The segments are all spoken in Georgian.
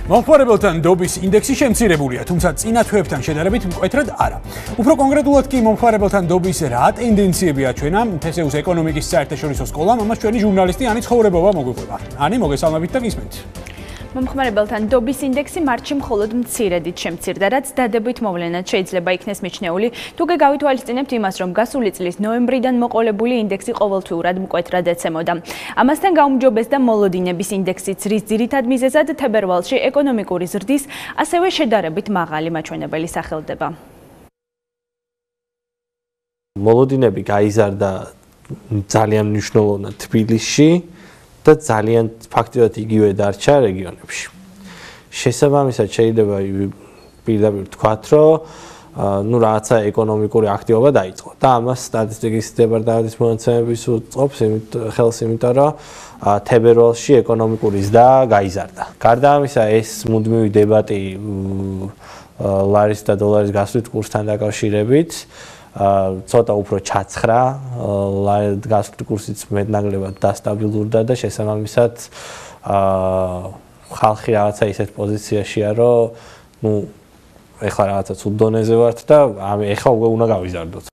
მომხმარებელთან ნდობის ინდექსი შემცირებულია, თუმცა წინა თვეებთან შედარებით მკვეთრად არა. უფრო კონკრეტულად კი მომხმარებელთან ნდობის რა ტენდენციები აჩვენა თესეუს ეკონომიკის საერთაშორისო სკოლამ, ამას ჩვენი ჟურნალისტი ანი ცხოვრებობა მოგვიყვება. ანი, მოგესალმებით და გისმენთ. მომხმარებელთან ნდობის ინდექსი მარტში მხოლოდ მცირედით შემცირდა, რაც დადებით მოვლენად შეიძლება იქნეს მიჩნეული, თუ გავითვალისწინებთ იმას, რომ გასული წლის ნოემბრიდან მოყოლებული ინდექსი ყოველთვიურად მკვეთრად ეცემოდა. ამასთან გაუმჯობესდა მოლოდინების ინდექსიც, რის ძირითად მიზეზად თებერვალში ეკონომიკური ზრდის, ასევე შედარებით მაღალი მაჩვენებელი სახელდება. მოლოდინები გაიზარდა ძალიან მნიშვნელოვნად თბილისში და ძალიან ფაქტიურად იგივე დარჩა რეგიონებში. შესაბამისად შეიძლება პირდაპირ ვთქვათ, რომ რაღაცა ეკონომიკური აქტივობა დაიწყო და ამას სტატისტიკის დეპარტამენტის მონაცემების უწყობს ხელს, იმიტომ რომ თებერვალში ეკონომიკური ზრდა გაიზარდა. გარდა ამისა, ეს მუდმივი დებატი ლარის და დოლარის გასვლით კურსთან დაკავშირებით ცოტა უფრო ჩაცხრა, გასული კურსიც მეტნაკლებად დასტაბილურდა და შესაბამისად ხალხი რაღაცა ისეთ პოზიციაშია, რომ ეხლა რაღაცა ცუდ დონეზე ვართ და ეხლა უკვე უნდა გავიზარდოთ.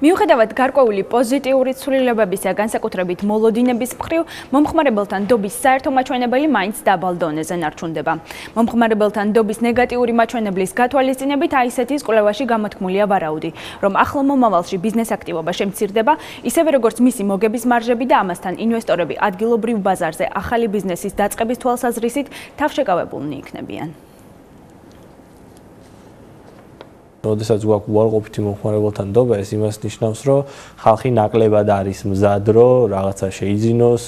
მიუხედავად გარკვეული პოზიტიური ცვლილებებისა, განსაკუთრებით მოლოდინების მხრივ, მომხმარებელთან ნდობის საერთო მაჩვენებელი მაინც დაბალ დონეზე ნარჩუნდება. მომხმარებელთან ნდობის ნეგატიური მაჩვენებლის გათვალისწინებით აისეთის კვლევაში გამოთქმულია ვარაუდი, რომ ახლო მომავალში ბიზნეს აქტივობა შემცირდება, ისევე როგორც მისი მოგების მარჟები და ამასთან ინვესტორები ადგილობრივ ბაზარზე ახალი ბიზნესის დაწყების თვალსაზრისით თავშეკავებულნი იქნებიან. როდესაც გვაქვს უარყოფითი მომხმარებელთან ნდობა, ეს იმას ნიშნავს, რომ ხალხი ნაკლებად არის მზად, რომ რაღაცა შეიძინოს,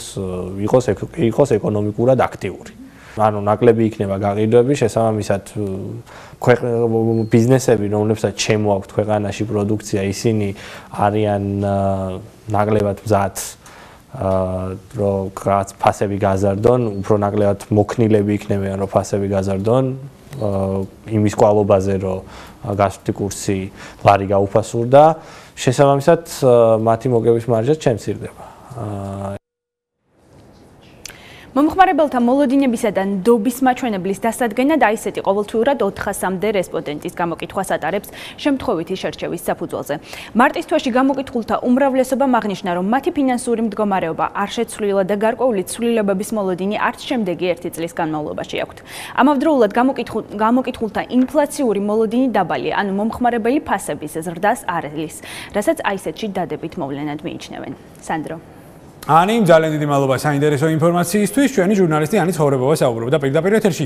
იყოს ეკონომიკურად აქტიური. ანუ ნაკლები იქნება გაყიდვები, შესაბამისად ბიზნესები, რომლებსაც შემოაქვთ ქვეყანაში პროდუქცია, ისინი არიან ნაკლებად მზად, რომ რაღაც ფასები გაზარდონ, უფრო ნაკლებად მოქნილები იქნებიან, რომ ფასები გაზარდონ, იმის კვალობაზე, რომ გასული კურსი ლარი გაუფასურდა, შესაბამისად მათი მოგების მარჟაც შემცირდება. მომხმარებელთა მოლოდინებისა და ნდობის მაჩვენებლის დასადგენად აისეთი ყოველთვიურად 400-მდე რესპონდენტის გამოკითხვას ატარებს შემთხვევითი შერჩევის საფუძველზე. მარტის თვეში გამოკითხულთა უმრავლესობამ აღნიშნა, რომ მათი ფინანსური მდგომარეობა არ შეცვლილა და გარკვეული ცვლილებების მოლოდინი არც შემდეგი 1 წლის განმავლობაში აქვთ. ამავდროულად გამოკითხულთა ინფლაციური მოლოდინი დაბალია, ანუ მომხმარებელი ფასების ზრდას არ ელის, რასაც აისეთში დადებით მოვლენად მიიჩნევენ. სანდრო. ანი, ძალიან დიდი მადლობა საინტერესო ინფორმაციისთვის. ჩვენი ჟურნალისტი ანი ცხოვრებობა საუბრობდა პირდაპირ ეთერში.